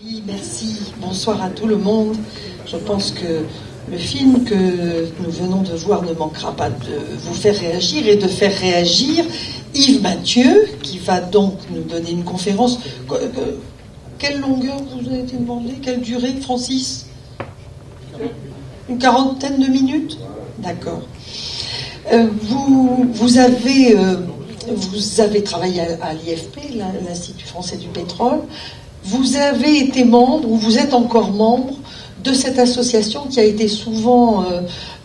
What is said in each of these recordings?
Oui, merci. Bonsoir à tout le monde. Je pense que le film que nous venons de voir ne manquera pas de vous faire réagir et de faire réagir Yves Mathieu, qui va donc nous donner une conférence. Quelle longueur vous a été demandé? Quelle durée, Francis? Une quarantaine de minutes? D'accord. Vous avez travaillé à l'IFP, l'Institut français du pétrole. Vous avez été membre, ou vous êtes encore membre, de cette association qui a été souvent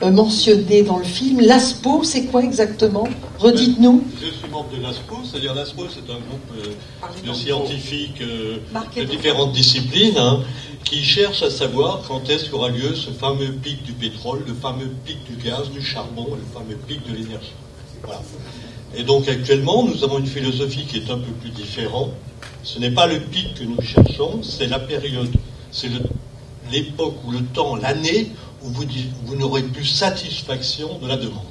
mentionnée dans le film. L'ASPO, c'est quoi exactement? Redites-nous. Je suis membre de l'ASPO, c'est-à-dire l'ASPO, c'est un groupe de scientifiques de différentes disciplines qui cherchent à savoir quand est-ce qu'aura lieu ce fameux pic du pétrole, le fameux pic du gaz, du charbon, le fameux pic de l'énergie. Voilà. Et donc actuellement, nous avons une philosophie qui est un peu plus différente. Ce n'est pas le pic que nous cherchons, c'est la période, c'est l'époque ou le temps, l'année où vous n'aurez plus satisfaction de la demande.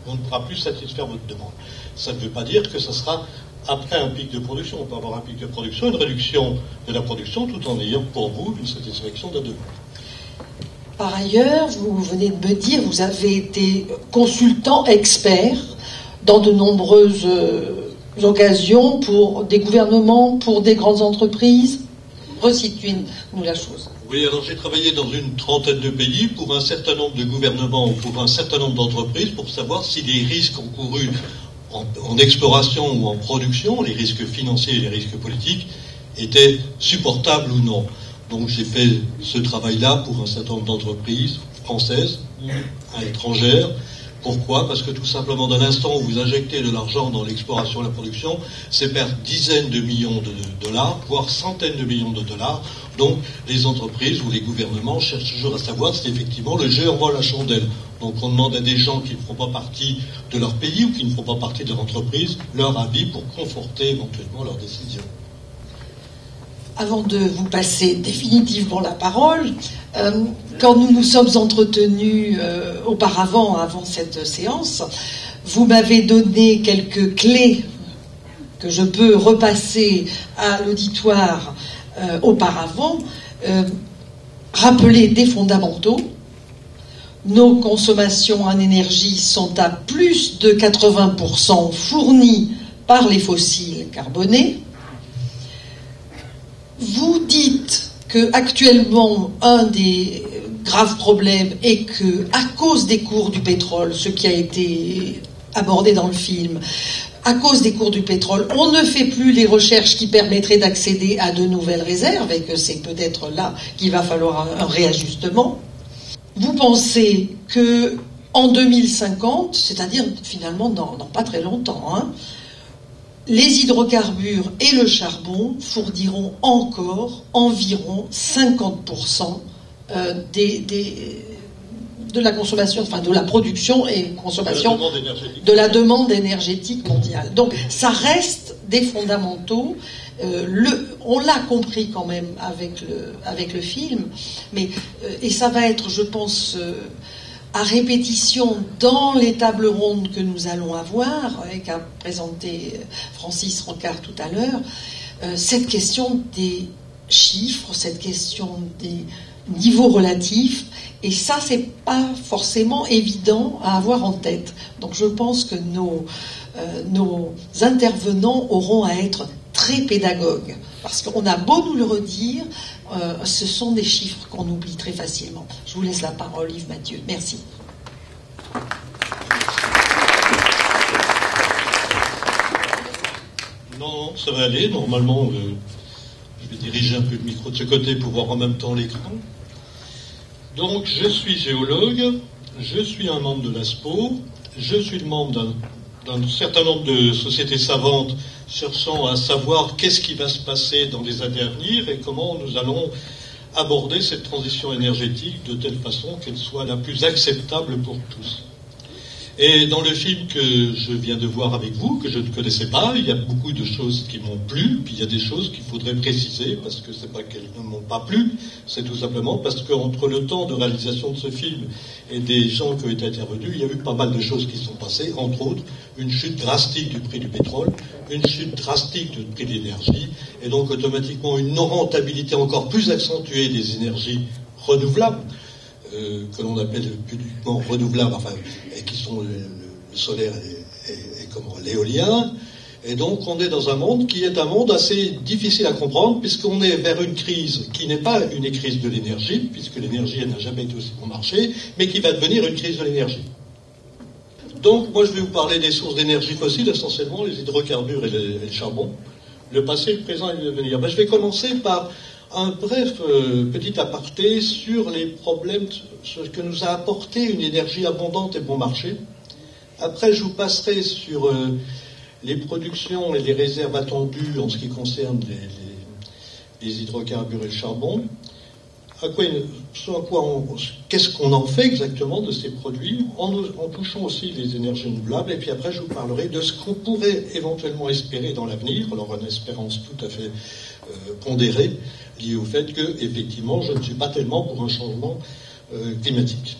On ne pourra plus satisfaire votre demande. Ça ne veut pas dire que ce sera après un pic de production. On peut avoir un pic de production, une réduction de la production, tout en ayant pour vous une satisfaction de la demande. Par ailleurs, vous venez de me dire, vous avez été consultant expert dans de nombreuses occasions pour des gouvernements, pour des grandes entreprises. Resituez-nous la chose. Oui, alors j'ai travaillé dans une trentaine de pays pour un certain nombre de gouvernements ou pour un certain nombre d'entreprises pour savoir si les risques encourus en exploration ou en production, les risques financiers et les risques politiques, étaient supportables ou non. Donc j'ai fait ce travail-là pour un certain nombre d'entreprises françaises ou étrangères. Pourquoi? Parce que tout simplement, dans l'instant où vous injectez de l'argent dans l'exploration et la production, c'est perdre dizaines de millions de dollars, voire centaines de millions de dollars. Donc, les entreprises ou les gouvernements cherchent toujours à savoir si effectivement le jeu envoie la chandelle. Donc, on demande à des gens qui ne font pas partie de leur pays ou qui ne font pas partie de leur entreprise leur avis pour conforter éventuellement leurs décisions. Avant de vous passer définitivement la parole, quand nous nous sommes entretenus auparavant, avant cette séance, vous m'avez donné quelques clés que je peux repasser à l'auditoire auparavant. Rappeler des fondamentaux. Nos consommations en énergie sont à plus de 80% fournies par les fossiles carbonés. Vous dites qu'actuellement, un des graves problèmes est que, à cause des cours du pétrole, ce qui a été abordé dans le film, à cause des cours du pétrole, on ne fait plus les recherches qui permettraient d'accéder à de nouvelles réserves et que c'est peut-être là qu'il va falloir un réajustement. Vous pensez que en 2050, c'est-à-dire finalement dans pas très longtemps, les hydrocarbures et le charbon fourniront encore environ 50% de la consommation, enfin de la production et consommation de la demande énergétique mondiale. Donc ça reste des fondamentaux. On l'a compris quand même avec le film, mais et ça va être, je pense, à répétition dans les tables rondes que nous allons avoir, et qu'a présenté Francis Rancard tout à l'heure, cette question des chiffres, cette question des niveaux relatifs, et ça, c'est pas forcément évident à avoir en tête. Donc je pense que nos intervenants auront à être très pédagogues, parce qu'on a beau nous le redire, ce sont des chiffres qu'on oublie très facilement. Je vous laisse la parole, Yves Mathieu. Merci. Non, ça va aller. Normalement, je vais diriger un peu le micro de ce côté pour voir en même temps l'écran. Donc, je suis géologue, je suis un membre de l'ASPO, je suis le membre d'un certain nombre de sociétés savantes cherchant à savoir qu'est-ce qui va se passer dans les années à venir et comment nous allons aborder cette transition énergétique de telle façon qu'elle soit la plus acceptable pour tous. Et dans le film que je viens de voir avec vous, que je ne connaissais pas, il y a beaucoup de choses qui m'ont plu, puis il y a des choses qu'il faudrait préciser, parce que c'est pas qu'elles ne m'ont pas plu, c'est tout simplement parce qu'entre le temps de réalisation de ce film et des gens qui ont été intervenus, il y a eu pas mal de choses qui sont passées, entre autres une chute drastique du prix du pétrole, une chute drastique du prix de l'énergie, et donc automatiquement une non-rentabilité encore plus accentuée des énergies renouvelables, que l'on appelle publiquement renouvelables, enfin, et qui sont le solaire et comment, l'éolien. Et donc on est dans un monde qui est un monde assez difficile à comprendre, puisqu'on est vers une crise qui n'est pas une crise de l'énergie, puisque l'énergie n'a jamais été aussi bon marché, mais qui va devenir une crise de l'énergie. Donc moi je vais vous parler des sources d'énergie fossiles, essentiellement les hydrocarbures et le charbon, le passé, le présent et l'avenir. Je vais commencer par un bref petit aparté sur les problèmes, sur ce que nous a apporté une énergie abondante et bon marché. Après, je vous passerai sur les productions et les réserves attendues en ce qui concerne les hydrocarbures et le charbon. Qu'est-ce qu'on en fait exactement de ces produits, en touchant aussi les énergies renouvelables. Et puis après, je vous parlerai de ce qu'on pourrait éventuellement espérer dans l'avenir, alors une espérance tout à fait pondérée, liée au fait que, effectivement, je ne suis pas tellement pour un changement climatique.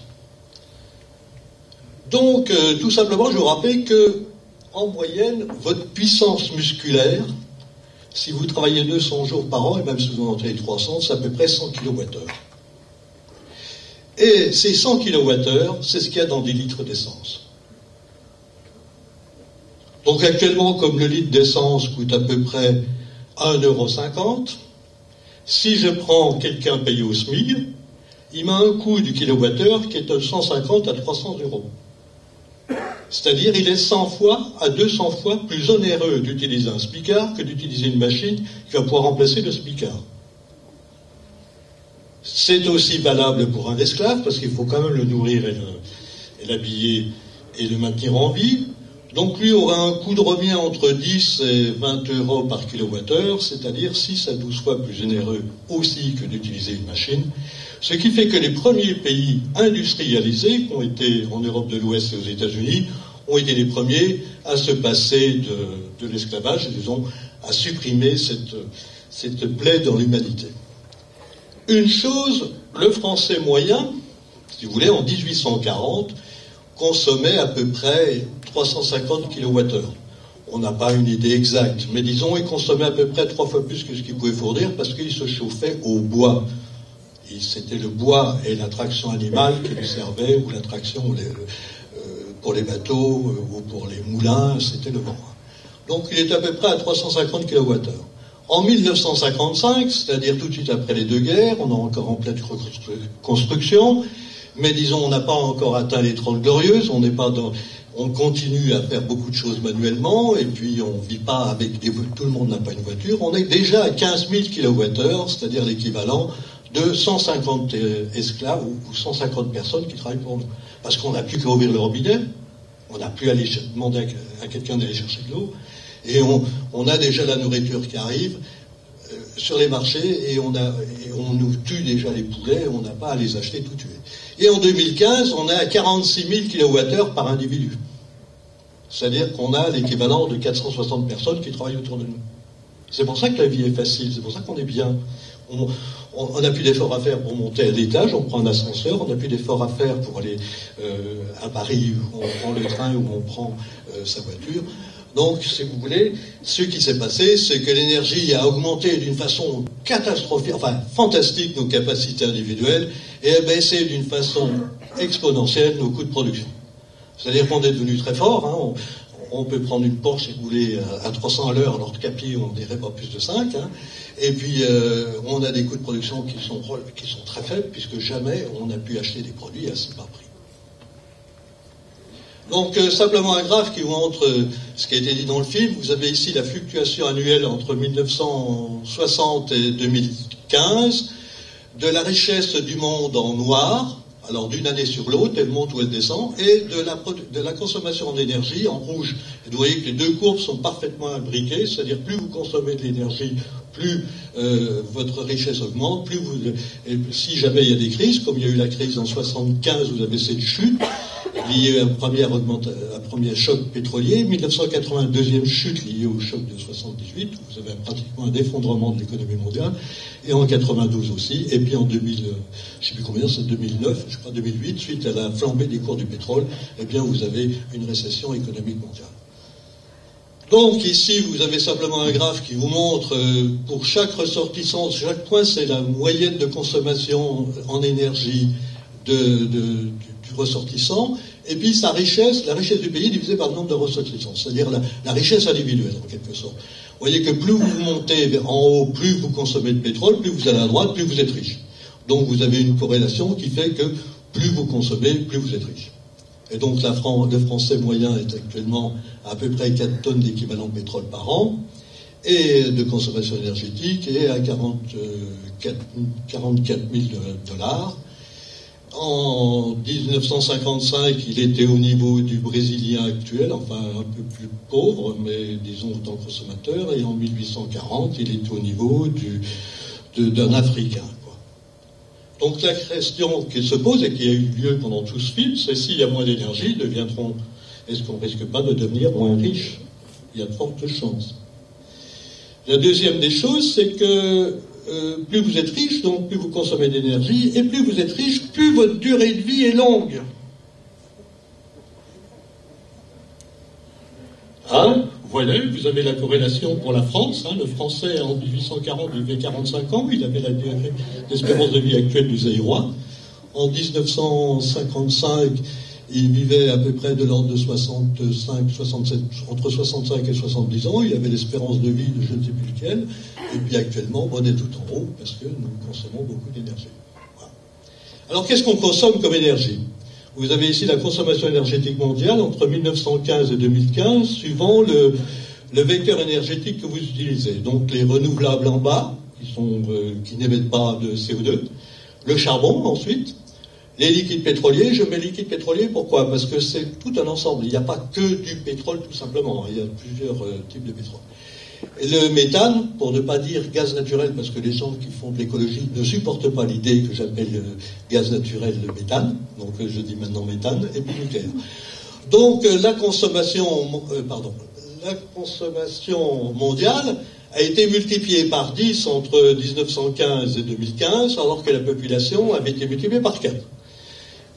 Donc, tout simplement, je vous rappelle que, en moyenne, votre puissance musculaire, si vous travaillez 200 jours par an, et même si vous en travaillez 300, c'est à peu près 100 kWh. Et ces 100 kWh, c'est ce qu'il y a dans des litres d'essence. Donc actuellement, comme le litre d'essence coûte à peu près 1,50 €, si je prends quelqu'un payé au SMIC, il m'a un coût du kilowattheure qui est de 150 à 300 €. C'est-à-dire, il est 100 fois à 200 fois plus onéreux d'utiliser un spicard que d'utiliser une machine qui va pouvoir remplacer le spicard. C'est aussi valable pour un esclave, parce qu'il faut quand même le nourrir et l'habiller et le maintenir en vie. Donc lui aura un coût de revient entre 10 et 20 € par kilowattheure, c'est-à-dire 6 à 12 fois plus onéreux aussi que d'utiliser une machine. Ce qui fait que les premiers pays industrialisés, qui ont été en Europe de l'Ouest et aux États-Unis, ont été les premiers à se passer de l'esclavage et, disons, à supprimer cette plaie dans l'humanité. Une chose, le français moyen, si vous voulez, en 1840, consommait à peu près 350 kWh. On n'a pas une idée exacte, mais disons, il consommait à peu près 3 fois plus que ce qu'il pouvait fournir parce qu'il se chauffait au bois. C'était le bois et la traction animale qui lui servaient, ou la traction pour les bateaux ou pour les moulins, c'était le vent. Donc il est à peu près à 350 kWh. En 1955, c'est-à-dire tout de suite après les deux guerres, on est encore en pleine construction, mais disons on n'a pas encore atteint les 30 glorieuses, on continue à faire beaucoup de choses manuellement, et puis on ne vit pas avec tout le monde n'a pas une voiture, on est déjà à 15 000 kWh, c'est-à-dire l'équivalent de 150 esclaves ou 150 personnes qui travaillent pour nous. Parce qu'on n'a plus qu'à ouvrir le robinet, on n'a plus à aller demander à quelqu'un d'aller chercher de l'eau, et on a déjà la nourriture qui arrive sur les marchés, et on nous tue déjà les poulets, on n'a pas à les acheter tout tués. Et en 2015, on est à 46 000 kWh par individu. C'est-à-dire qu'on a l'équivalent de 460 personnes qui travaillent autour de nous. C'est pour ça que la vie est facile, c'est pour ça qu'on est bien. On n'a plus d'efforts à faire pour monter à l'étage, on prend un ascenseur, on n'a plus d'efforts à faire pour aller à Paris, où on prend le train ou on prend sa voiture. Donc, si vous voulez, ce qui s'est passé, c'est que l'énergie a augmenté d'une façon catastrophique, enfin fantastique, nos capacités individuelles, et a baissé d'une façon exponentielle nos coûts de production. C'est-à-dire qu'on est devenu très fort, hein, on peut prendre une Porsche et rouler à 300 à l'heure, alors qu'à pied, on n'irait pas plus de 5. Hein. Et puis, on a des coûts de production qui sont très faibles, puisque jamais on a pu acheter des produits à si bas prix. Donc, simplement un graphe qui vous montre ce qui a été dit dans le film. Vous avez ici la fluctuation annuelle entre 1960 et 2015 de la richesse du monde en noir, alors d'une année sur l'autre, elle monte ou elle descend, et de la consommation d'énergie en rouge. Et vous voyez que les deux courbes sont parfaitement imbriquées, c'est-à-dire plus vous consommez de l'énergie, plus votre richesse augmente, plus et si jamais il y a des crises, comme il y a eu la crise en 75, vous avez cette chute, eh lié à un premier choc pétrolier, 1980, deuxième chute liée au choc de 78, où vous avez pratiquement un effondrement de l'économie mondiale, et en 92 aussi, et puis en 2000, je sais plus combien, c'est 2009, je crois 2008, suite à la flambée des cours du pétrole, eh bien vous avez une récession économique mondiale. Donc ici, vous avez simplement un graphe qui vous montre, pour chaque ressortissant, chaque point, c'est la moyenne de consommation en énergie du ressortissant, et puis sa richesse, la richesse du pays divisée par le nombre de ressortissants, c'est-à-dire la richesse individuelle en quelque sorte. Vous voyez que plus vous montez en haut, plus vous consommez de pétrole, plus vous allez à droite, plus vous êtes riche. Donc vous avez une corrélation qui fait que plus vous consommez, plus vous êtes riche. Et donc le Français moyen est actuellement à peu près 4 tonnes d'équivalent pétrole par an, et de consommation énergétique, et à 44 000 dollars. En 1955, il était au niveau du Brésilien actuel, enfin un peu plus pauvre, mais disons autant consommateur, et en 1840, il était au niveau d'un Africain. Donc la question qui se pose et qui a eu lieu pendant tout ce film, c'est s'il y a moins d'énergie, est-ce qu'on ne risque pas de devenir moins riche? Il y a de fortes chances. La deuxième des choses, c'est que plus vous êtes riche, donc plus vous consommez d'énergie, et plus vous êtes riche, plus votre durée de vie est longue. Hein? Voilà, vous avez la corrélation pour la France. Le Français, en 1840, vivait 45 ans. Il avait l'espérance de vie actuelle du Zaïrois. En 1955, il vivait à peu près de l'ordre de 65, 67, entre 65 et 70 ans. Il avait l'espérance de vie de je ne sais plus lequel. Et puis actuellement, on est tout en haut parce que nous consommons beaucoup d'énergie. Voilà. Alors, qu'est-ce qu'on consomme comme énergie ? Vous avez ici la consommation énergétique mondiale entre 1915 et 2015, suivant le vecteur énergétique que vous utilisez. Donc les renouvelables en bas, qui n'émettent pas de CO2, le charbon ensuite, les liquides pétroliers. Je mets liquides pétroliers, pourquoi ? Parce que c'est tout un ensemble. Il n'y a pas que du pétrole tout simplement, il y a plusieurs types de pétrole. Et le méthane, pour ne pas dire gaz naturel, parce que les gens qui font de l'écologie ne supportent pas l'idée que j'appelle gaz naturel le méthane, donc je dis maintenant méthane, et puis nucléaire. Donc la consommation mondiale a été multipliée par 10 entre 1915 et 2015, alors que la population avait été multipliée par 4.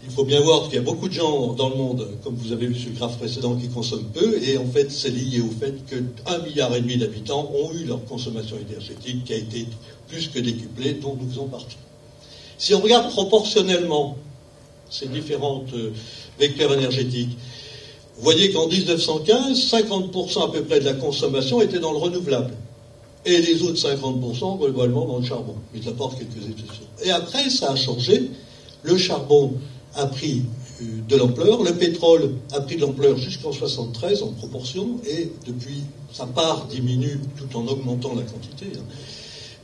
Il faut bien voir qu'il y a beaucoup de gens dans le monde, comme vous avez vu sur le graphe précédent, qui consomment peu, et en fait, c'est lié au fait que 1,5 milliard d'habitants ont eu leur consommation énergétique qui a été plus que décuplée, dont nous faisons partie. Si on regarde proportionnellement ces différents vecteurs énergétiques, vous voyez qu'en 1915, 50% à peu près de la consommation était dans le renouvelable, et les autres 50% globalement dans le charbon, mis à part quelques exceptions. Et après, ça a changé. Le charbon a pris de l'ampleur, le pétrole a pris de l'ampleur jusqu'en 1973 en proportion, et depuis, sa part diminue tout en augmentant la quantité.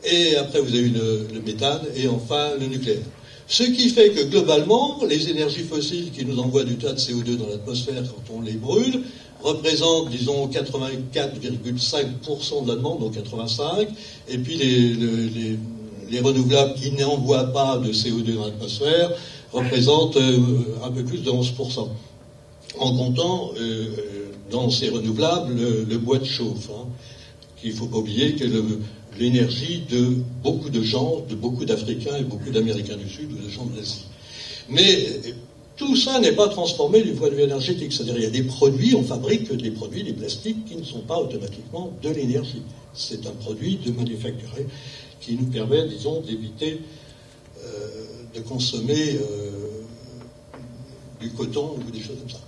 Et après, vous avez eu le méthane, et enfin le nucléaire. Ce qui fait que globalement, les énergies fossiles qui nous envoient du tas de CO2 dans l'atmosphère quand on les brûle représentent, disons, 84,5% de la demande, donc 85%, et puis les renouvelables qui n'envoient pas de CO2 dans l'atmosphère représentent un peu plus de 11%. En comptant dans ces renouvelables le bois de chauffe, qu'il ne faut pas oublier que l'énergie de beaucoup de gens, de beaucoup d'Africains et beaucoup d'Américains du Sud ou de gens de l'Asie. Mais tout ça n'est pas transformé du point de vue énergétique. C'est-à-dire qu'il y a des produits, on fabrique des produits, des plastiques qui ne sont pas automatiquement de l'énergie. C'est un produit de manufacturé qui nous permet, disons, d'éviter de consommer du coton ou des choses comme ça.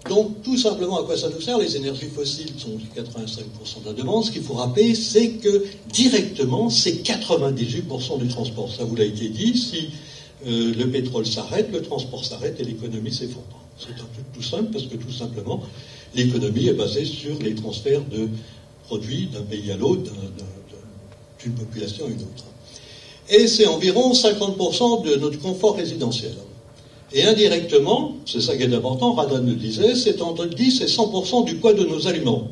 Donc, tout simplement, à quoi ça nous sert? Les énergies fossiles sont 85% de la demande. Ce qu'il faut rappeler, c'est que, directement, c'est 98% du transport. Ça vous l'a été dit, si le pétrole s'arrête, le transport s'arrête et l'économie s'effondre. C'est un truc tout simple, parce que, tout simplement, l'économie est basée sur les transferts de produits d'un pays à l'autre, d'une population à une autre. Et c'est environ 50% de notre confort résidentiel. Et indirectement, c'est ça qui est important, Radan le disait, c'est entre 10 et 100% du poids de nos aliments.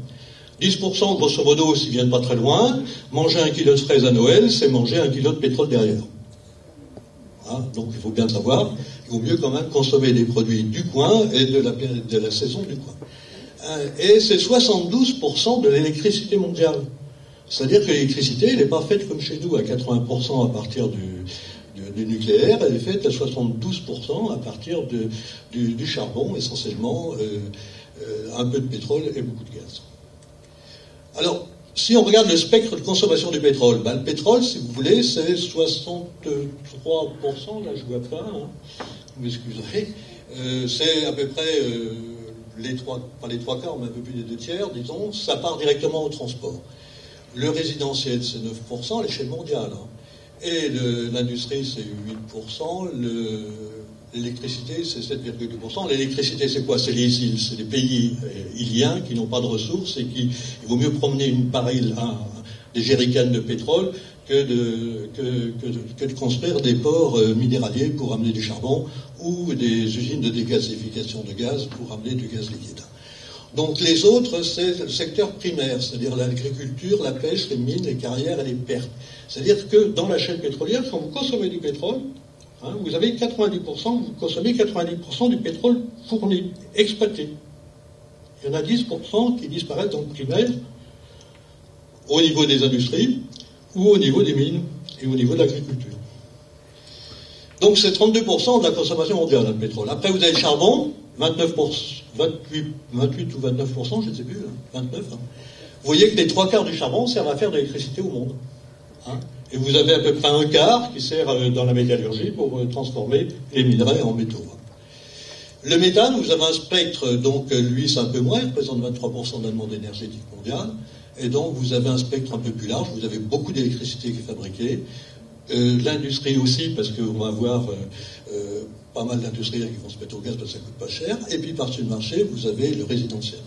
10%, grosso modo, s'ils viennent pas très loin, manger 1 kilo de fraises à Noël, c'est manger 1 kilo de pétrole derrière. Donc il faut bien savoir Il vaut mieux quand même consommer des produits du coin et de la saison du coin. Et c'est 72% de l'électricité mondiale. C'est-à-dire que l'électricité, elle n'est pas faite comme chez nous à 80% à partir du nucléaire, elle est faite à 72% à partir du charbon, essentiellement un peu de pétrole et beaucoup de gaz. Alors, si on regarde le spectre de consommation du pétrole, le pétrole, si vous voulez, c'est 63%, là je vois pas, hein, vous m'excuserez, c'est à peu près pas les trois quarts, mais un peu plus des 2 tiers, disons, ça part directement au transport. Le résidentiel, c'est 9% à l'échelle mondiale, hein. Et l'industrie, c'est 8%, l'électricité, c'est 7,2%. L'électricité, c'est quoi? C'est les îles, c'est les pays îliens qui n'ont pas de ressources et il vaut mieux promener une baril, des jerrycans de pétrole que de construire des ports minéraliers pour amener du charbon ou des usines de dégasification de gaz pour amener du gaz liquide. Donc les autres, c'est le secteur primaire, c'est-à-dire l'agriculture, la pêche, les mines, les carrières et les pertes. C'est-à-dire que dans la chaîne pétrolière, quand vous consommez du pétrole, hein, vous avez 90%, vous consommez 90% du pétrole fourni, exploité. Il y en a 10% qui disparaissent dans le primaire, au niveau des industries, ou au niveau des mines, et au niveau de l'agriculture. Donc c'est 32% de la consommation mondiale, le pétrole. Après vous avez le charbon, 28 ou 29%, je ne sais plus, 29. Hein. Vous voyez que les 3 quarts du charbon servent à faire de l'électricité au monde. Hein. Et vous avez à peu près 1 quart qui sert dans la métallurgie pour transformer les minerais en métaux. Le méthane, vous avez un spectre, donc lui c'est un peu moins, il représente 23% de la demande énergétique mondiale, et donc vous avez un spectre un peu plus large, vous avez beaucoup d'électricité qui est fabriquée, l'industrie aussi, parce qu'on va avoir pas mal d'industriels qui vont se mettre au gaz parce que ça coûte pas cher, et puis par-dessus le marché, vous avez le résidentiel.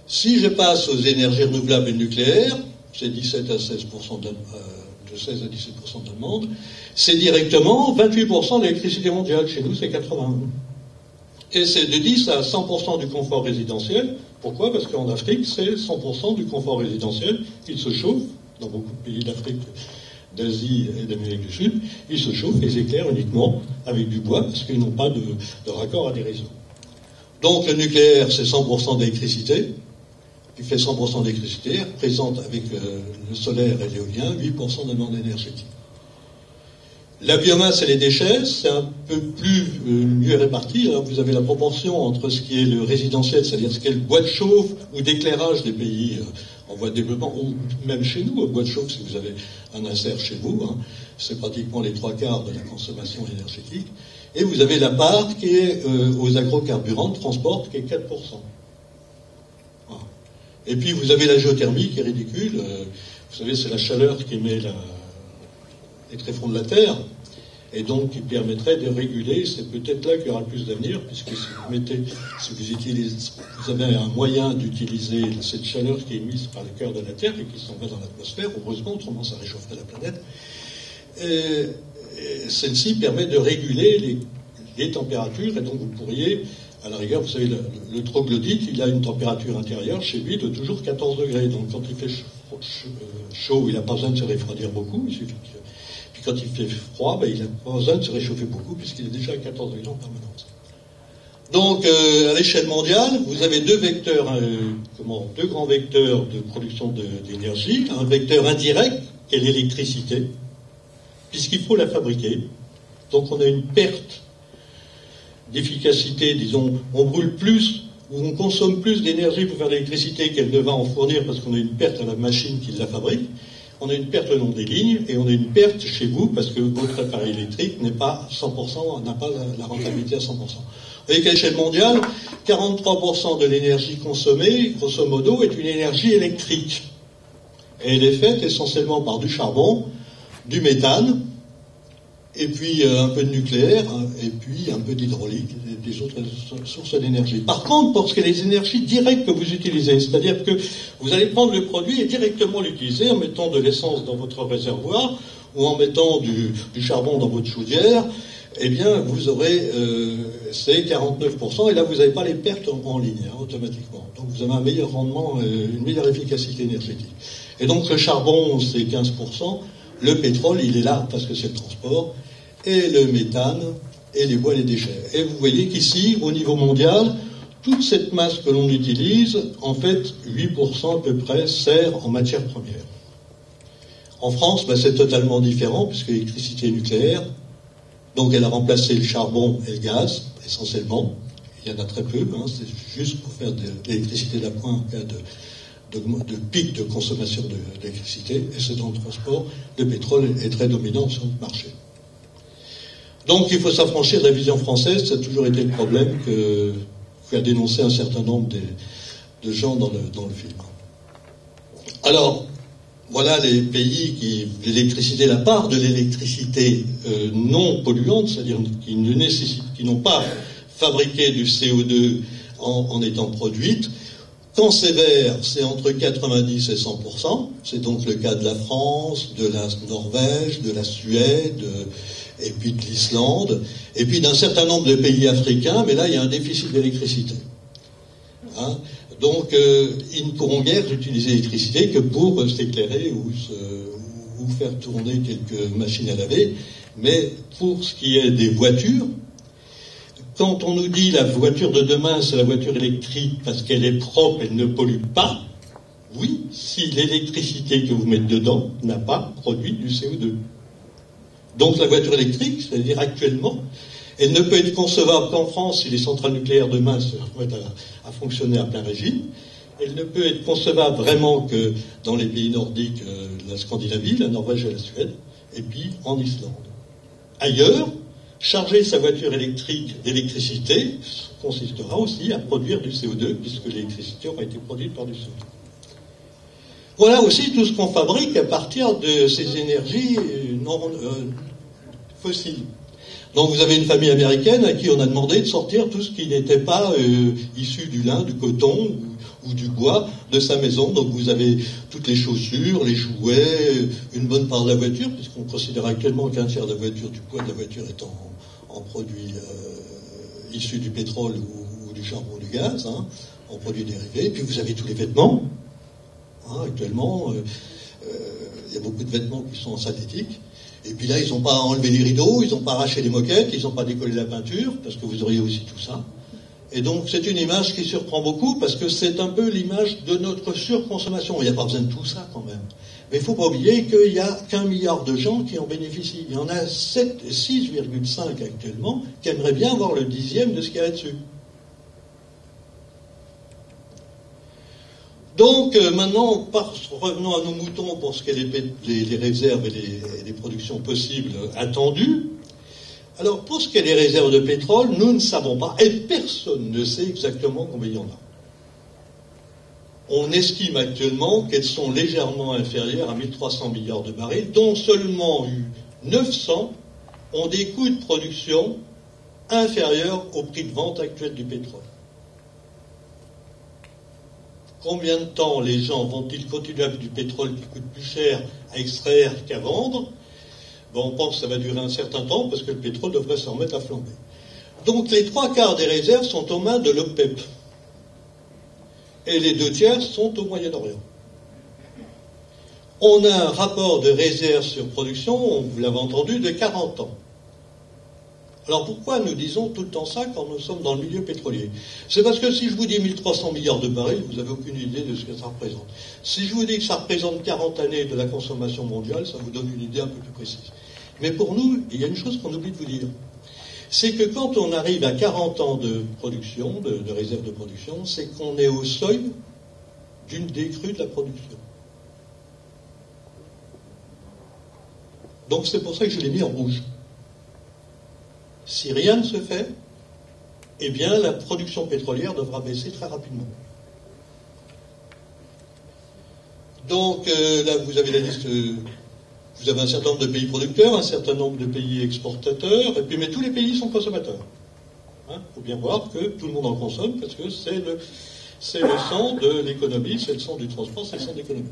Si je passe aux énergies renouvelables et nucléaires, c'est 17 à 16% de 16 à 17% de la demande, c'est directement 28% de l'électricité mondiale. Chez nous, c'est 80%. Et c'est de 10 à 100% du confort résidentiel. Pourquoi? Parce qu'en Afrique, c'est 100% du confort résidentiel. Il se chauffe, dans beaucoup de pays d'Afrique, d'Asie et d'Amérique du Sud, ils se chauffent et s'éclairent uniquement avec du bois, parce qu'ils n'ont pas de raccord à des réseaux. Donc le nucléaire, c'est 100% d'électricité, qui fait 100% d'électricité, représente avec le solaire et l'éolien 8% de demande énergétique. La biomasse et les déchets, c'est un peu plus mieux réparti. Hein. Vous avez la proportion entre ce qui est le résidentiel, c'est-à-dire ce qui est le bois de chauffe ou d'éclairage des pays en voie de développement, ou même chez nous, au bois de chauffe, si vous avez un insert chez vous, hein, c'est pratiquement les 3 quarts de la consommation énergétique. Et vous avez la part qui est aux agrocarburants de transport, qui est 4%. Voilà. Et puis vous avez la géothermie qui est ridicule. Vous savez, c'est la chaleur qui émet les tréfonds de la Terre, et donc qui permettrait de réguler. C'est peut-être là qu'il y aura le plus d'avenir, puisque vous avez un moyen d'utiliser cette chaleur qui est émise par le cœur de la Terre et qui s'en va dans l'atmosphère, heureusement, autrement ça réchaufferait la planète. Celle-ci permet de réguler les températures, et donc vous pourriez, à la rigueur, vous savez, le troglodyte, il a une température intérieure chez lui de toujours 14 degrés, donc quand il fait chaud, il n'a pas besoin de se refroidir beaucoup, il suffit que... Quand il fait froid, il n'a pas besoin de se réchauffer beaucoup puisqu'il est déjà à 14 degrés en permanence. Donc, à l'échelle mondiale, vous avez deux grands vecteurs de production d'énergie. Un vecteur indirect, qui est l'électricité, puisqu'il faut la fabriquer. Donc, on a une perte d'efficacité, disons, on brûle plus ou on consomme plus d'énergie pour faire de l'électricité qu'elle ne va en fournir parce qu'on a une perte à la machine qui la fabrique. On a une perte le long des lignes et on a une perte chez vous parce que votre appareil électrique n'est pas 100%, n'a pas la rentabilité à 100%. Vous voyez qu'à l'échelle mondiale, 43% de l'énergie consommée, grosso modo, est une énergie électrique. Et elle est faite essentiellement par du charbon, du méthane, et puis un peu de nucléaire, et puis un peu d'hydraulique, des autres sources d'énergie. Par contre, pour ce qui est des énergies directes que vous utilisez, c'est-à-dire que vous allez prendre le produit et directement l'utiliser en mettant de l'essence dans votre réservoir ou en mettant du charbon dans votre chaudière, eh bien, vous aurez ces 49%, et là, vous n'avez pas les pertes en ligne, automatiquement. Donc, vous avez un meilleur rendement, une meilleure efficacité énergétique. Et donc, le charbon, c'est 15%. Le pétrole, il est là parce que c'est le transport. Et le méthane, et les bois et les déchets. Et vous voyez qu'ici, au niveau mondial, toute cette masse que l'on utilise, en fait, 8% à peu près sert en matière première. En France, c'est totalement différent, puisque l'électricité nucléaire, donc elle a remplacé le charbon et le gaz, essentiellement. Il y en a très peu, c'est juste pour faire de l'électricité d'appoint en cas de pic de consommation d'électricité, et c'est dans le transport, le pétrole est très dominant sur le marché. Donc il faut s'affranchir de la vision française, ça a toujours été le problème qu'a dénoncé un certain nombre de gens dans le film. Alors, voilà les pays l'électricité, la part de l'électricité non polluante, c'est-à-dire qui n'ont pas fabriqué du CO2 en étant produite. Quand c'est vert, c'est entre 90 et 100%. C'est donc le cas de la France, de la Norvège, de la Suède, et puis de l'Islande, et puis d'un certain nombre de pays africains, mais là, il y a un déficit d'électricité. Donc, ils ne pourront guère utiliser l'électricité que pour s'éclairer ou faire tourner quelques machines à laver. Mais pour ce qui est des voitures, quand on nous dit la voiture de demain, c'est la voiture électrique parce qu'elle est propre, elle ne pollue pas, oui, si l'électricité que vous mettez dedans n'a pas produit du CO2. Donc la voiture électrique, c'est-à-dire actuellement, elle ne peut être concevable qu'en France si les centrales nucléaires demain se remettent à fonctionner à plein régime. Elle ne peut être concevable vraiment que dans les pays nordiques, la Scandinavie, la Norvège et la Suède, et puis en Islande. Ailleurs, charger sa voiture électrique d'électricité consistera aussi à produire du CO2, puisque l'électricité aura été produite par du CO2. Voilà aussi tout ce qu'on fabrique à partir de ces énergies fossiles. Donc vous avez une famille américaine à qui on a demandé de sortir tout ce qui n'était pas issu du lin, du coton ou du bois de sa maison. Donc vous avez toutes les chaussures, les jouets, une bonne part de la voiture, puisqu'on considère actuellement qu'un tiers de la voiture, du poids de la voiture est en produits issus du pétrole ou du charbon ou du gaz, en produits dérivés. Et puis vous avez tous les vêtements. Actuellement, il y a beaucoup de vêtements qui sont en synthétique. Et puis là, ils n'ont pas enlevé les rideaux, ils n'ont pas arraché les moquettes, ils n'ont pas décollé la peinture, parce que vous auriez aussi tout ça. Et donc, c'est une image qui surprend beaucoup, parce que c'est un peu l'image de notre surconsommation. Il n'y a pas besoin de tout ça, quand même. Mais il ne faut pas oublier qu'il n'y a qu'1 milliard de gens qui en bénéficient. Il y en a 6,5 actuellement qui aimeraient bien avoir le 10e de ce qu'il y a là-dessus. Donc, maintenant, revenons à nos moutons pour ce qu'est les réserves et les productions possibles attendues. Alors, pour ce qu'est les réserves de pétrole, nous ne savons pas, et personne ne sait exactement combien il y en a. On estime actuellement qu'elles sont légèrement inférieures à 1300 milliards de barils, dont seulement 900 ont des coûts de production inférieurs au prix de vente actuel du pétrole. Combien de temps les gens vont-ils continuer à avoir du pétrole qui coûte plus cher à extraire qu'à vendre? On pense que ça va durer un certain temps parce que le pétrole devrait se remettre à flamber. Donc les 3/4 des réserves sont aux mains de l'OPEP. Et les 2/3 sont au Moyen-Orient. On a un rapport de réserve sur production, vous l'avez entendu, de 40 ans. Alors pourquoi nous disons tout le temps ça quand nous sommes dans le milieu pétrolier? C'est parce que si je vous dis 1300 milliards de barils, vous n'avez aucune idée de ce que ça représente. Si je vous dis que ça représente 40 années de la consommation mondiale, ça vous donne une idée un peu plus précise. Mais pour nous, il y a une chose qu'on oublie de vous dire. C'est que quand on arrive à 40 ans de production, de réserve de production, c'est qu'on est au seuil d'une décrue de la production. Donc c'est pour ça que je l'ai mis en rouge. Si rien ne se fait, eh bien la production pétrolière devra baisser très rapidement. Donc là vous avez la liste, vous avez un certain nombre de pays producteurs, un certain nombre de pays exportateurs, et puis mais tous les pays sont consommateurs. Faut bien voir que tout le monde en consomme parce que c'est le sang de l'économie, c'est le sang du transport, c'est le sang de l'économie.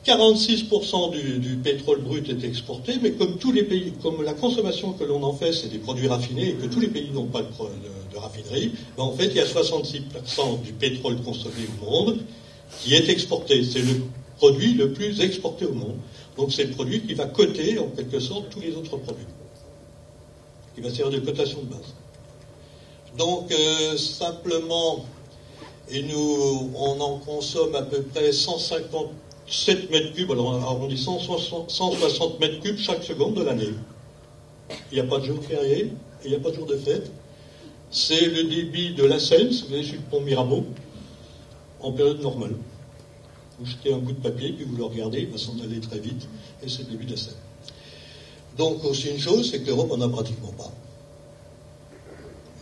46% du pétrole brut est exporté, mais comme tous les pays, comme la consommation que l'on en fait, c'est des produits raffinés, et que tous les pays n'ont pas de raffinerie, en fait, il y a 66% du pétrole consommé au monde qui est exporté. C'est le produit le plus exporté au monde. Donc c'est le produit qui va coter, en quelque sorte, tous les autres produits. qui va servir de cotation de base. Donc, simplement, on en consomme à peu près 157 mètres cubes, alors arrondissant 160 mètres cubes chaque seconde de l'année. Il n'y a pas de jour férié, il n'y a pas de jour de fête. C'est le débit de la Seine, si vous allez sur le pont Mirabeau, en période normale. Vous jetez un bout de papier, puis vous le regardez, il va s'en aller très vite, et c'est le début de la Seine. Donc, aussi une chose, c'est que l'Europe n'en a pratiquement pas.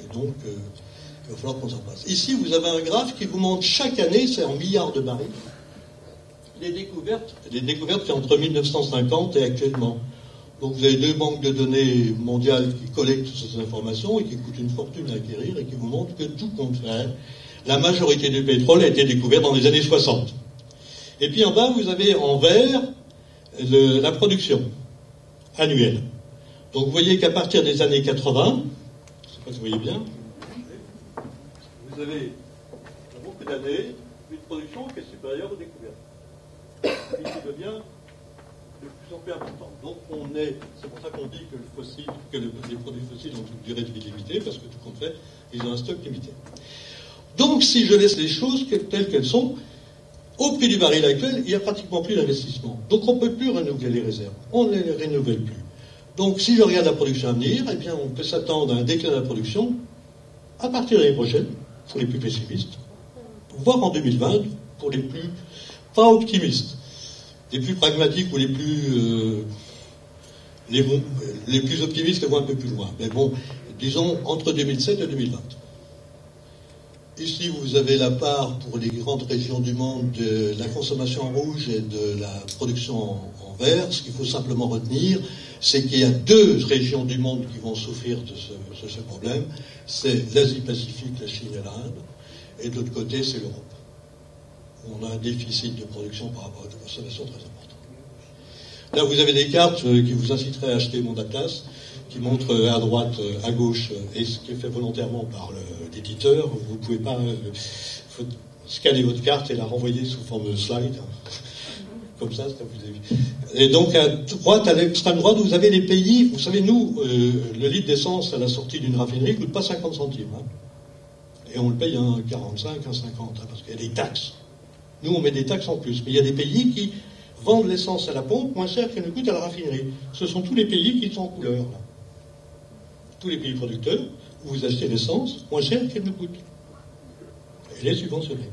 Et donc, il va falloir qu'on s'en passe. Ici, vous avez un graphe qui vous montre chaque année, c'est en milliards de barils, les découvertes qu'il y a entre 1950 et actuellement. Donc vous avez 2 banques de données mondiales qui collectent toutes ces informations et qui coûtent une fortune à acquérir et qui vous montrent que tout compte fait, la majorité du pétrole a été découverte dans les années 60. Et puis en bas, vous avez en vert la production annuelle. Donc vous voyez qu'à partir des années 80, je ne sais pas si vous voyez bien, vous avez beaucoup d'années, une production qui est supérieure aux découvertes. Et qui devient de plus en plus important. Donc c'est pour ça qu'on dit que les produits fossiles ont une durée de vie limitée, parce que tout compte fait, ils ont un stock limité. Donc si je laisse les choses telles qu'elles sont, au prix du baril actuel, il n'y a pratiquement plus d'investissement. Donc on ne peut plus renouveler les réserves. On ne les renouvelle plus. Donc si je regarde la production à venir, eh bien on peut s'attendre à un déclin de la production à partir de l'année prochaine, pour les plus pessimistes, voire en 2020, pour les plus pas optimistes. Les plus pragmatiques ou les plus optimistes vont un peu plus loin. Mais bon, disons entre 2007 et 2020. Ici, vous avez la part pour les grandes régions du monde de la consommation en rouge et de la production en vert. Ce qu'il faut simplement retenir, c'est qu'il y a 2 régions du monde qui vont souffrir de ce problème. C'est l'Asie-Pacifique, la Chine et l'Inde. Et de l'autre côté, c'est l'Europe. On a un déficit de production par rapport à la consommation très important. Là, vous avez des cartes qui vous inciteraient à acheter mon atlas, qui montrent à droite, à gauche, et ce qui est fait volontairement par l'éditeur. Vous ne pouvez pas scanner votre carte et la renvoyer sous forme slide. Comme ça vous avez... Et donc, à droite, à l'extrême droite, vous avez les pays. Vous savez, nous, le litre d'essence à la sortie d'une raffinerie ne coûte pas 50 centimes. Hein. Et on le paye 1,45, 1,50, parce qu'il y a des taxes. Nous, on met des taxes en plus. Mais il y a des pays qui vendent l'essence à la pompe moins cher qu'elle ne coûte à la raffinerie. Ce sont tous les pays qui sont en couleur, là. Tous les pays producteurs, où vous achetez l'essence moins cher qu'elle ne coûte. Elle est subventionnée.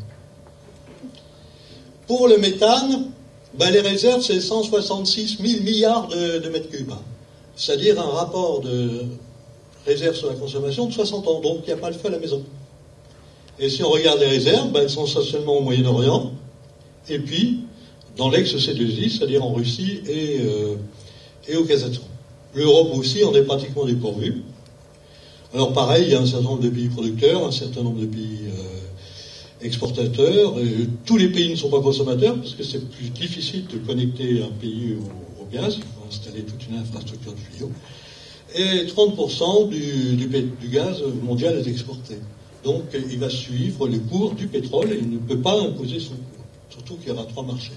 Pour le méthane, les réserves, c'est 166 000 milliards de mètres cubes. Hein. C'est-à-dire un rapport de réserve sur la consommation de 60 ans. Donc, il n'y a pas le feu à la maison. Et si on regarde les réserves, elles sont essentiellement au Moyen-Orient, et puis dans l'ex-C2I, c'est-à-dire en Russie et au Kazakhstan. L'Europe aussi en est pratiquement dépourvue. Alors pareil, il y a un certain nombre de pays producteurs, un certain nombre de pays exportateurs. Tous les pays ne sont pas consommateurs, parce que c'est plus difficile de connecter un pays au gaz. Il faut installer toute une infrastructure de tuyaux. Et 30% du gaz mondial est exporté. Donc, il va suivre les cours du pétrole et il ne peut pas imposer son cours. Surtout qu'il y aura 3 marchés.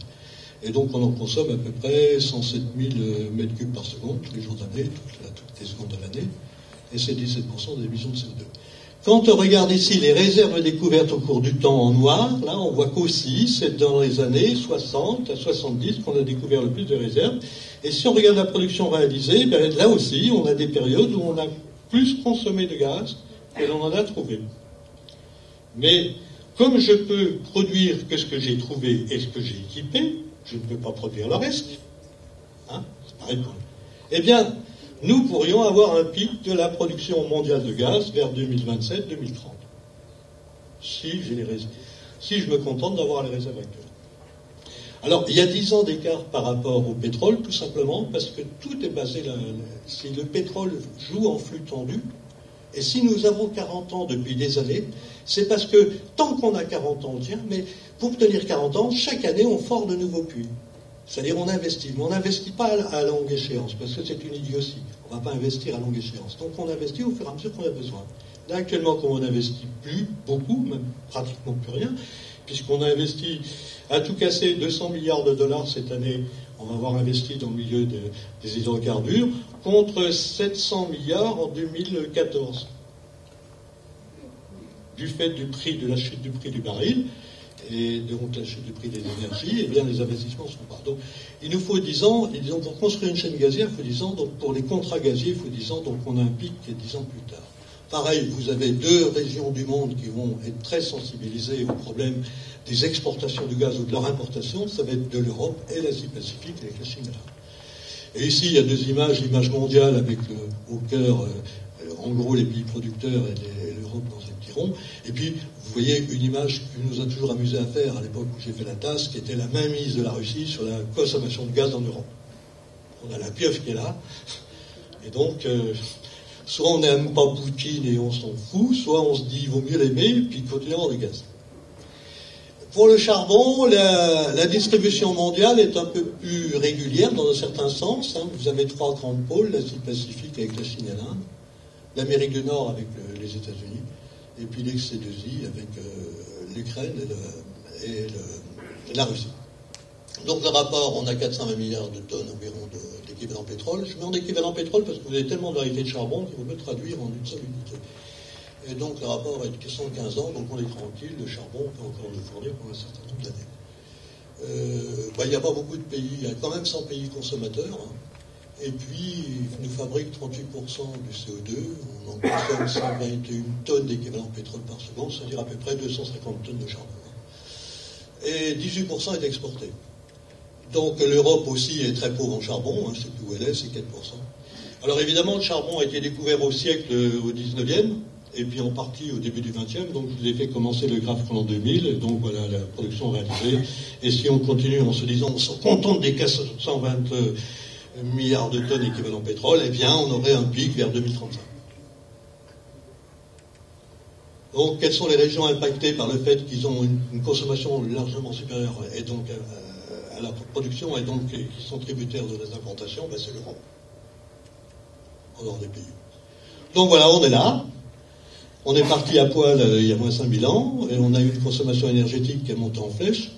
Et donc, on en consomme à peu près 107 000 mètres cubes par seconde, tous les jours d'année, toutes les secondes de l'année. Et c'est 17% des émissions de CO2. Quand on regarde ici les réserves découvertes au cours du temps en noir, là, on voit qu'aussi, c'est dans les années 60 à 70 qu'on a découvert le plus de réserves. Et si on regarde la production réalisée, là aussi, on a des périodes où on a plus consommé de gaz que l'on en a trouvé. Mais comme je peux produire que ce que j'ai trouvé et ce que j'ai équipé, je ne peux pas produire le reste. Hein, c'est pareil pour nous. Eh bien, nous pourrions avoir un pic de la production mondiale de gaz vers 2027-2030. Si je me contente d'avoir les réserves actuelles. Alors, il y a 10 ans d'écart par rapport au pétrole, tout simplement parce que tout est basé là. Si le pétrole joue en flux tendu, et si nous avons 40 ans depuis des années, c'est parce que tant qu'on a 40 ans, on tient, mais pour tenir 40 ans, chaque année, on fore de nouveaux puits. C'est-à-dire, on investit. Mais on n'investit pas à longue échéance, parce que c'est une idiotie. On ne va pas investir à longue échéance. Donc, on investit au fur et à mesure qu'on a besoin. Là, actuellement, comme on n'investit plus beaucoup, même pratiquement plus rien, puisqu'on a investi, à tout casser, 200 milliards de dollars cette année, on va avoir investi dans le milieu des hydrocarbures, contre 700 milliards en 2014. Du fait de la chute du prix du baril, et donc la chute du prix des énergies, eh bien les investissements ne sont pas. Donc il nous faut 10 ans, et disons pour construire une chaîne gazière, il faut 10 ans, donc pour les contrats gaziers, il faut 10 ans, donc on a un pic qui est 10 ans plus tard. Pareil, vous avez 2 régions du monde qui vont être très sensibilisées au problème des exportations du gaz ou de leur importation, ça va être de l'Europe et l'Asie-Pacifique avec la Chine. Et ici, il y a 2 images, l'image mondiale avec au cœur, en gros, les pays producteurs et l'Europe dans un petit rond. Et puis, vous voyez une image qui nous a toujours amusé à faire à l'époque où j'ai fait la tasse, qui était la mainmise de la Russie sur la consommation de gaz en Europe. On a la pieuvre qui est là, et donc... soit on n'aime pas Poutine et on s'en fout, soit on se dit il vaut mieux l'aimer et puis continuer le gaz. Pour le charbon, la distribution mondiale est un peu plus régulière dans un certain sens. Vous avez 3 grands pôles, l'Asie-Pacifique avec la Chine et l'Inde, l'Amérique du Nord avec les États-Unis, et puis l'ex-C2I avec l'Ukraine et la Russie. Donc le rapport, on a 420 milliards de tonnes environ d'équivalent pétrole. Je mets en équivalent pétrole parce que vous avez tellement de variétés de charbon qu'il vaut mieux traduire en une seule unité. Et donc le rapport est de 115 ans, donc on est tranquille, le charbon peut encore nous fournir pour un certain nombre d'années. Il n'y a pas beaucoup de pays, il y a quand même 100 pays consommateurs, et puis ils nous fabriquent 38% du CO2, on en consomme 121 tonnes d'équivalent pétrole par seconde, c'est-à-dire à peu près 250 tonnes de charbon. Et 18% est exporté. Donc l'Europe aussi est très pauvre en charbon, je ne sais plus où elle est, c'est 4%. Alors évidemment, le charbon a été découvert au 19e, et puis en partie au début du 20e, donc je vous ai fait commencer le graphe en 2000, et donc voilà la production réalisée. Et si on continue en se disant, on se contente des 420 milliards de tonnes équivalent pétrole, eh bien on aurait un pic vers 2035. Donc quelles sont les régions impactées par le fait qu'ils ont une consommation largement supérieure et donc à la production et donc qui sont tributaires de les importations? C'est l'Europe, en dehors des pays. Donc voilà, on est là. On est parti à poil il y a moins 5000 ans, et on a eu une consommation énergétique qui est montée en flèche,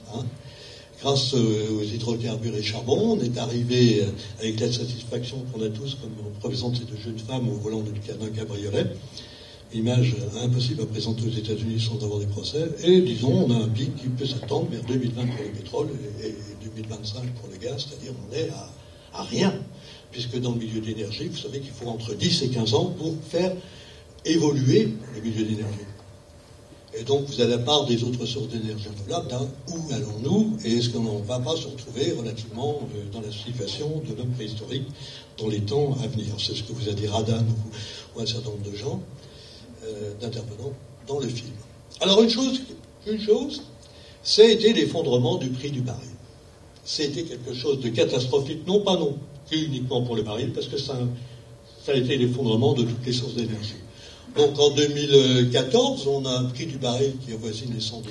grâce aux hydrocarbures et charbon. On est arrivé avec la satisfaction qu'on a tous, comme on représente ces 2 jeunes femmes au volant d'un cabriolet. Image impossible à présenter aux États-Unis sans avoir des procès. Et disons, on a un pic qui peut s'attendre vers 2020 pour le pétrole et 2025 pour le gaz, c'est-à-dire on est à rien. Puisque dans le milieu de l'énergie, vous savez qu'il faut entre 10 et 15 ans pour faire évoluer le milieu d'énergie. Et donc, vous avez la part des autres sources d'énergie renouvelable, où allons-nous, et est-ce qu'on ne va pas se retrouver relativement dans la situation de l'homme préhistorique dans les temps à venir? C'est ce que vous a dit Radan ou un certain nombre de gens, d'intervenants dans le film. Alors, une chose, c'était l'effondrement du prix du baril. C'était quelque chose de catastrophique, non plus uniquement pour le baril, parce que ça a été l'effondrement de toutes les sources d'énergie. Donc en 2014, on a un prix du baril qui avoisine les 110-120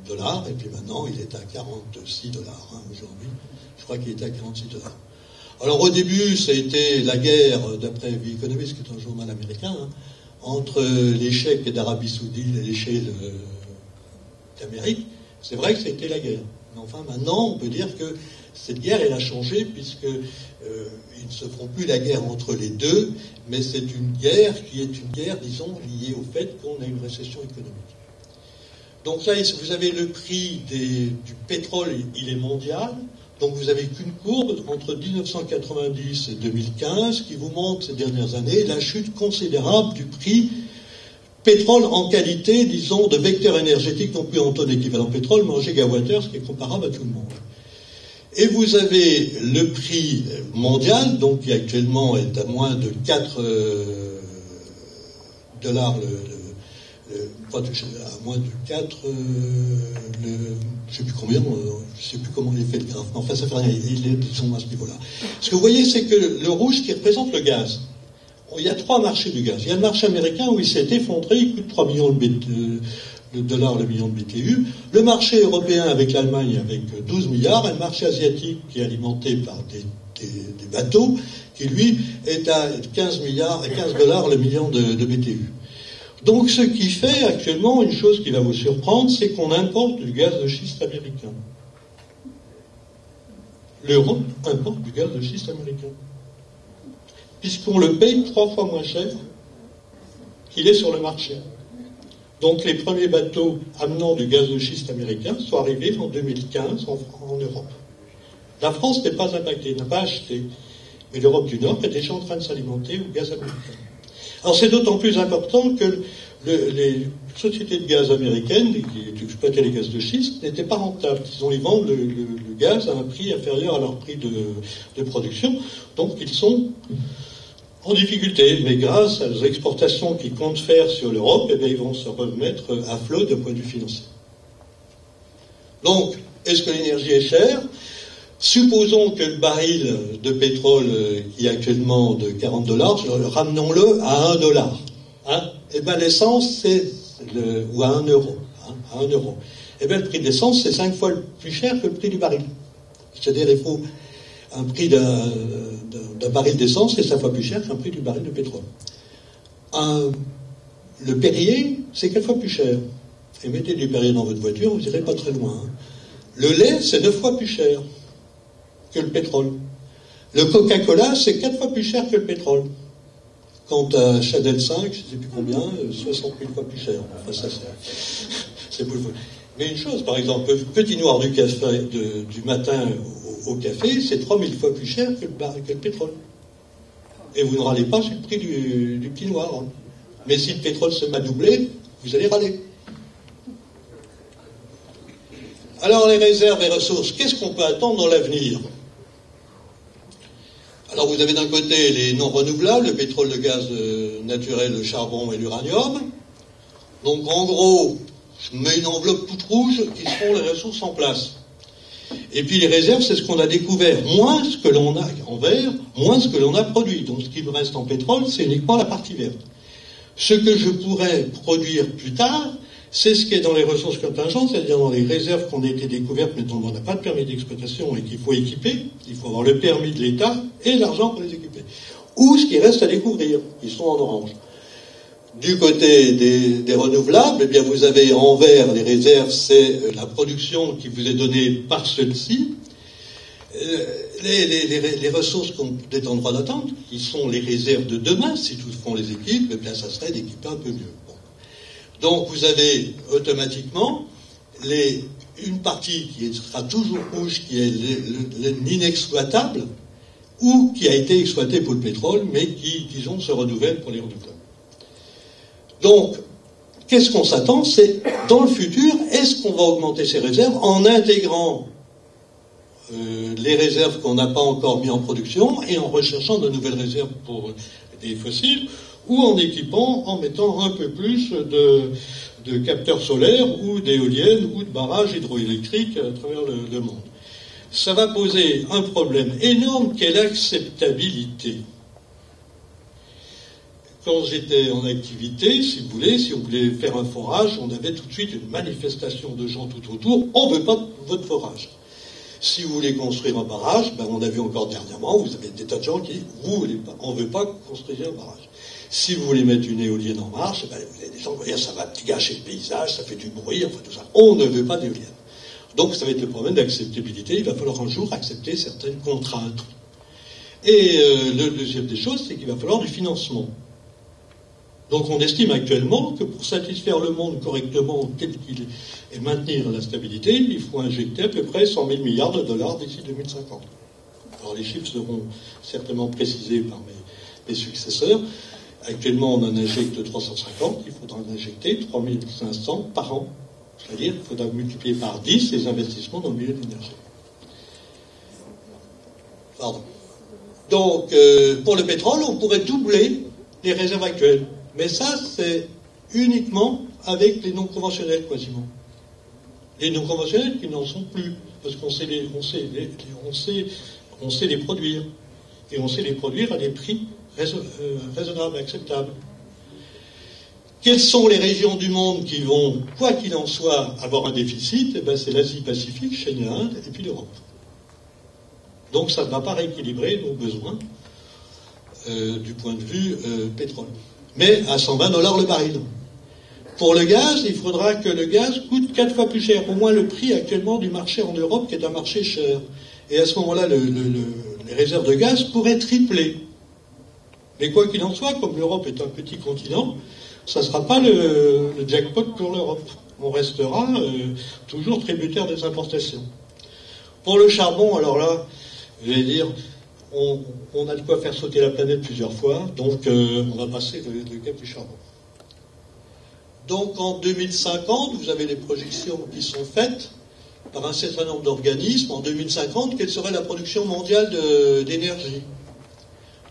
dollars, et puis maintenant il est à 46 dollars aujourd'hui. Je crois qu'il était à 46 dollars. Alors au début, ça a été la guerre, d'après The Economist, qui est un journal américain, entre les cheikhs d'Arabie Saoudite et les cheikhs d'Amérique. C'est vrai que c'était la guerre. Mais enfin, maintenant, on peut dire que cette guerre, elle a changé, puisque ils ne se feront plus la guerre entre les deux, mais c'est une guerre qui est une guerre, disons, liée au fait qu'on a une récession économique. Donc là, vous avez le prix du pétrole, il est mondial, donc vous avez qu'une courbe entre 1990 et 2015 qui vous montre ces dernières années la chute considérable du prix pétrole en qualité, disons, de vecteur énergétique, non plus en tonnes équivalent pétrole, mais en gigawattheure, ce qui est comparable à tout le monde. Et vous avez le prix mondial, donc qui actuellement est à moins de 4 dollars à moins de 4, je ne sais plus combien, je ne sais plus comment il est fait le graphe, mais enfin ça fait rien, il est, disons, à ce niveau-là. Ce que vous voyez, c'est que le rouge qui représente le gaz. Il y a 3 marchés du gaz. Il y a le marché américain où il s'est effondré, il coûte 3 millions de dollars le million de BTU. Le marché européen avec l'Allemagne avec 12 milliards, et le marché asiatique qui est alimenté par des bateaux, qui lui est à 15 dollars le million de BTU. Donc ce qui fait actuellement, une chose qui va vous surprendre, c'est qu'on importe du gaz de schiste américain. L'Europe importe du gaz de schiste américain. Puisqu'on le paye 3 fois moins cher qu'il est sur le marché. Donc les premiers bateaux amenant du gaz de schiste américain sont arrivés en 2015 en Europe. La France n'est pas impactée, n'a pas acheté. Mais l'Europe du Nord est déjà en train de s'alimenter au gaz américain. Alors c'est d'autant plus important que les sociétés de gaz américaines qui exploitaient les gaz de schiste n'étaient pas rentables. Ils vendent le gaz à un prix inférieur à leur prix de production. Donc ils sont en difficulté. Mais grâce aux exportations qu'ils comptent faire sur l'Europe, eh bien, ils vont se remettre à flot d'un point de vue financier. Donc, est-ce que l'énergie est chère ? Supposons que le baril de pétrole qui est actuellement de $40, ramenons-le à $1. Hein, et bien l'essence, ou à 1 euro. Hein, à 1 euro. Et bien le prix de l'essence, c'est 5 fois plus cher que le prix du baril. C'est-à-dire, il faut un prix d'un baril d'essence, c'est 5 fois plus cher qu'un prix du baril de pétrole. Le Perrier, c'est 4 fois plus cher. Et mettez du Perrier dans votre voiture, vous n'irez pas très loin. Hein. Le lait, c'est 9 fois plus cher que le pétrole. Le Coca-Cola, c'est 4 fois plus cher que le pétrole. Quant à Chanel 5, je ne sais plus combien, 60 000 fois plus cher. Enfin, ça, c'est bouleversant. Mais une chose, par exemple, le petit noir du café du matin au café, c'est 3 000 fois plus cher que le pétrole. Et vous ne râlez pas sur le prix du petit noir. Hein. Mais si le pétrole se met à doubler, vous allez râler. Alors, les réserves et ressources, qu'est-ce qu'on peut attendre dans l'avenir ? Alors, vous avez d'un côté les non renouvelables, le pétrole, le gaz naturel, le charbon et l'uranium. Donc, en gros, je mets une enveloppe toute rouge qui seront les ressources en place. Et puis, les réserves, c'est ce qu'on a découvert. Moins ce que l'on a en vert, moins ce que l'on a produit. Donc, ce qui me reste en pétrole, c'est uniquement la partie verte. Ce que je pourrais produire plus tard, c'est ce qui est dans les ressources contingentes, c'est-à-dire dans les réserves qu'on a été découvertes, mais dont on n'a pas de permis d'exploitation et qu'il faut équiper. Il faut avoir le permis de l'État et l'argent pour les équiper. Ou ce qui reste à découvrir, qui sont en orange. Du côté des renouvelables, eh bien, vous avez en vert les réserves, c'est la production qui vous est donnée par celle-ci. Les ressources qu'on est en droit d'attendre, qui sont les réserves de demain, si tout font les équipes, eh bien, ça serait d'équiper un peu mieux. Donc vous avez automatiquement une partie qui sera toujours rouge, qui est l'inexploitable, ou qui a été exploitée pour le pétrole, mais qui, disons, se renouvelle pour les renouvelables. Donc, qu'est-ce qu'on s'attend ? C'est, dans le futur, est-ce qu'on va augmenter ces réserves en intégrant les réserves qu'on n'a pas encore mis en production et en recherchant de nouvelles réserves pour des fossiles, ou en équipant, en mettant un peu plus de capteurs solaires ou d'éoliennes ou de barrages hydroélectriques à travers le monde. Ça va poser un problème énorme qui est l'acceptabilité. Quand j'étais en activité, si vous voulez, si on voulait faire un forage, on avait tout de suite une manifestation de gens tout autour. On ne veut pas de votre forage. Si vous voulez construire un barrage, ben on a vu encore dernièrement, vous avez des tas de gens qui disent, on ne veut pas construire un barrage. Si vous voulez mettre une éolienne en marche, ben, vous avez des gens qui vont dire, ça va gâcher le paysage, ça fait du bruit, enfin tout ça. On ne veut pas d'éolienne. Donc ça va être le problème d'acceptabilité. Il va falloir un jour accepter certaines contraintes. Et le deuxième des choses, c'est qu'il va falloir du financement. Donc on estime actuellement que pour satisfaire le monde correctement tel qu'il est et maintenir la stabilité, il faut injecter à peu près 100 000 milliards de dollars d'ici 2050. Alors les chiffres seront certainement précisés par mes successeurs. Actuellement on en injecte 350, il faudra en injecter 3500 par an. C'est-à-dire qu'il faudra multiplier par 10 les investissements dans le milieu de l'énergie. Pardon. Donc pour le pétrole, on pourrait doubler les réserves actuelles. Mais ça, c'est uniquement avec les non-conventionnels, quasiment. Les non-conventionnels qui n'en sont plus, parce qu'on sait les produire. Et on sait les produire à des prix raisonnables, acceptables. Quelles sont les régions du monde qui vont, quoi qu'il en soit, avoir un déficit ? Eh bien, c'est l'Asie-Pacifique, Chine et Inde, et puis l'Europe. Donc ça ne va pas rééquilibrer nos besoins du point de vue pétrole. Mais à $120 le baril. Pour le gaz, il faudra que le gaz coûte 4 fois plus cher, au moins le prix actuellement du marché en Europe, qui est un marché cher. Et à ce moment-là, les réserves de gaz pourraient tripler. Mais quoi qu'il en soit, comme l'Europe est un petit continent, ça ne sera pas le jackpot pour l'Europe. On restera toujours tributaire des importations. Pour le charbon, alors là, je vais dire, on a de quoi faire sauter la planète plusieurs fois, donc on va passer le cap du charbon. Donc en 2050, vous avez les projections qui sont faites par un certain nombre d'organismes. En 2050, quelle serait la production mondiale d'énergie?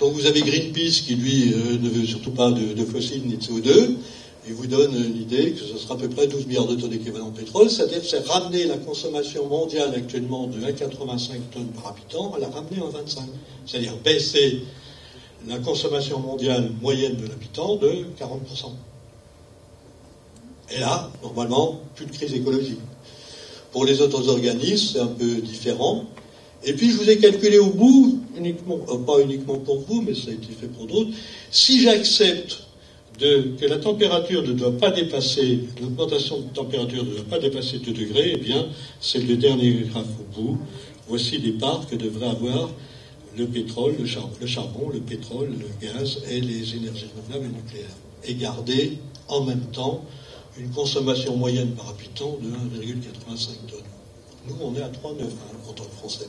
Donc vous avez Greenpeace qui, lui, ne veut surtout pas de fossiles ni de CO2. Il vous donne une idée que ce sera à peu près 12 milliards de tonnes équivalent pétrole, c'est-à-dire que c'est ramener la consommation mondiale actuellement de 1,85 tonnes par habitant à la ramener en 25. C'est-à-dire baisser la consommation mondiale moyenne de l'habitant de 40%. Et là, normalement, plus de crise écologique. Pour les autres organismes, c'est un peu différent. Et puis, je vous ai calculé au bout, pas uniquement pour vous, mais ça a été fait pour d'autres, si j'accepte que la température ne doit pas dépasser, l'augmentation de température ne doit pas dépasser 2 degrés, eh bien, c'est le dernier graphe au bout. Voici les parts que devrait avoir le pétrole, le charbon, le pétrole, le gaz et les énergies renouvelables et nucléaires. Et garder en même temps une consommation moyenne par habitant de 1,85 tonnes. Nous, on est à 3,9 en tant que Français.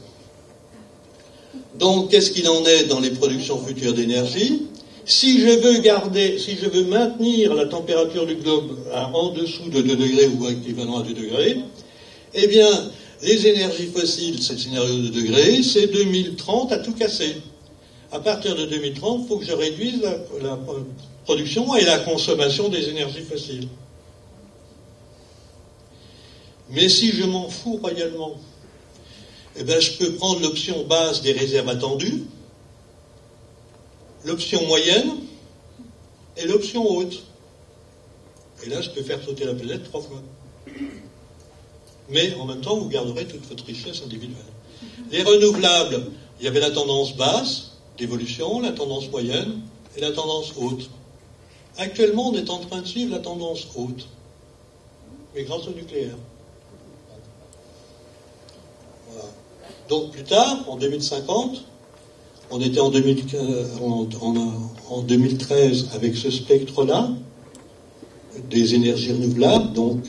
Donc, qu'est-ce qu'il en est dans les productions futures d'énergie? Si je veux maintenir la température du globe en dessous de 2 degrés ou équivalent à 2 degrés, eh bien, les énergies fossiles, c'est le scénario de 2 degrés, c'est 2030 à tout casser. À partir de 2030, il faut que je réduise la production et la consommation des énergies fossiles. Mais si je m'en fous royalement, eh bien, je peux prendre l'option basse des réserves attendues, l'option moyenne et l'option haute. Et là, je peux faire sauter la planète 3 fois. Mais en même temps, vous garderez toute votre richesse individuelle. Les renouvelables, il y avait la tendance basse d'évolution, la tendance moyenne et la tendance haute. Actuellement, on est en train de suivre la tendance haute, mais grâce au nucléaire. Voilà. Donc plus tard, en 2050, on était en 2013 avec ce spectre-là des énergies renouvelables, donc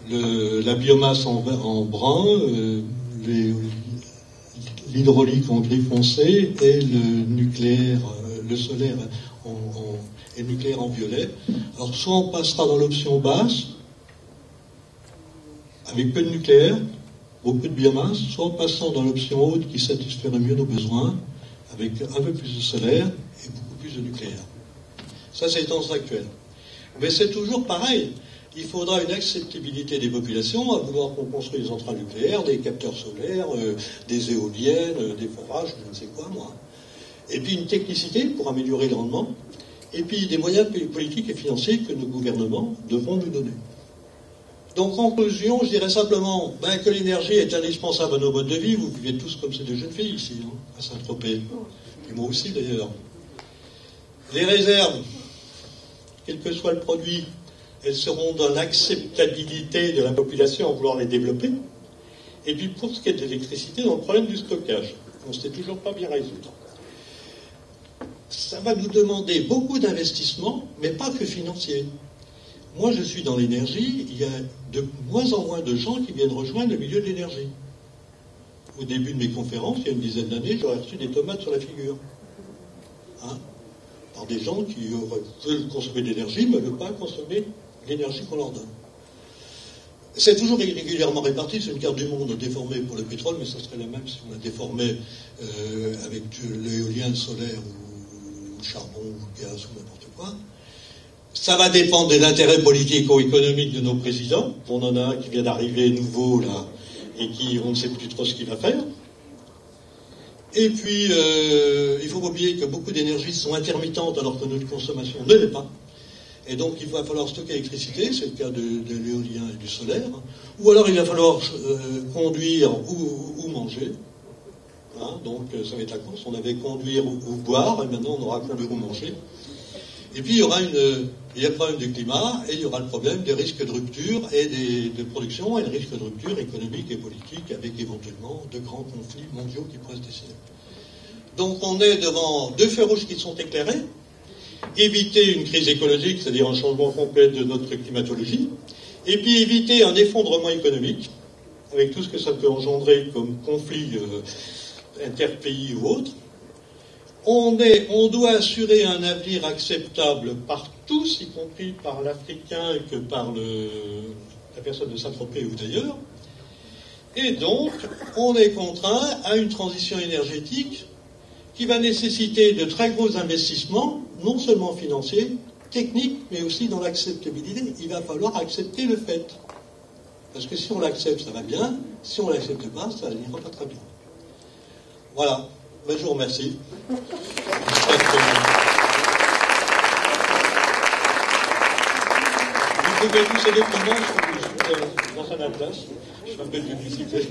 la biomasse en brun, l'hydraulique en gris foncé et le nucléaire, le solaire et le nucléaire en violet. Alors soit on passera dans l'option basse, avec peu de nucléaire, beaucoup de biomasse, soit en passant dans l'option haute qui satisferait mieux nos besoins, avec un peu plus de solaire et beaucoup plus de nucléaire. Ça, c'est les tendances actuelles. Mais c'est toujours pareil. Il faudra une acceptabilité des populations à vouloir qu'on construise des centrales nucléaires, des capteurs solaires, des éoliennes, des forages, je ne sais quoi, moi. Et puis une technicité pour améliorer le rendement, et puis des moyens politiques et financiers que nos gouvernements devront nous donner. Donc, en conclusion, je dirais simplement que l'énergie est indispensable à nos modes de vie. Vous vivez tous comme ces deux jeunes filles ici, à Saint-Tropez. Et moi aussi, d'ailleurs. Les réserves, quel que soit le produit, elles seront dans l'acceptabilité de la population en vouloir les développer. Et puis, pour ce qui est de l'électricité, dans le problème du stockage, on ne sait toujours pas bien résoudre. Ça va nous demander beaucoup d'investissements, mais pas que financiers. Moi, je suis dans l'énergie, il y a de moins en moins de gens qui viennent rejoindre le milieu de l'énergie. Au début de mes conférences, il y a une dizaine d'années, j'aurais reçu des tomates sur la figure. Par des gens qui veulent consommer de l'énergie, mais ne veulent pas consommer l'énergie qu'on leur donne. C'est toujours irrégulièrement réparti, c'est une carte du monde déformée pour le pétrole, mais ça serait la même si on la déformait avec l'éolien, le solaire, ou le charbon, ou le gaz, ou n'importe quoi. Ça va dépendre de l'intérêt politico-économique de nos présidents. On en a un qui vient d'arriver nouveau, là, et qui, on ne sait plus trop ce qu'il va faire. Et puis, il faut pas oublier que beaucoup d'énergies sont intermittentes alors que notre consommation ne l'est pas. Et donc, il va falloir stocker l'électricité, c'est le cas de l'éolien et du solaire. Ou alors, il va falloir conduire ou manger. Donc, ça va être la course. On avait conduire ou boire, et maintenant, on aura conduire ou manger. Et puis il y aura le problème du climat, et il y aura le problème des risques de rupture et de production, et le risque de rupture économique et politique, avec éventuellement de grands conflits mondiaux qui pourraient se décider. Donc on est devant deux feux rouges qui sont éclairés. Éviter une crise écologique, c'est-à-dire un changement complet de notre climatologie, et puis éviter un effondrement économique, avec tout ce que ça peut engendrer comme conflit interpays ou autre. On doit assurer un avenir acceptable par tous, y compris par l'Africain que par la personne de Saint-Tropez ou d'ailleurs. Et donc, on est contraint à une transition énergétique qui va nécessiter de très gros investissements, non seulement financiers, techniques, mais aussi dans l'acceptabilité. Il va falloir accepter le fait. Parce que si on l'accepte, ça va bien. Si on ne l'accepte pas, ça n'ira pas très bien. Voilà. Ben, je vous remercie. Vous pouvez tous ces documents dans un atlas. Je fais un peu de publicité.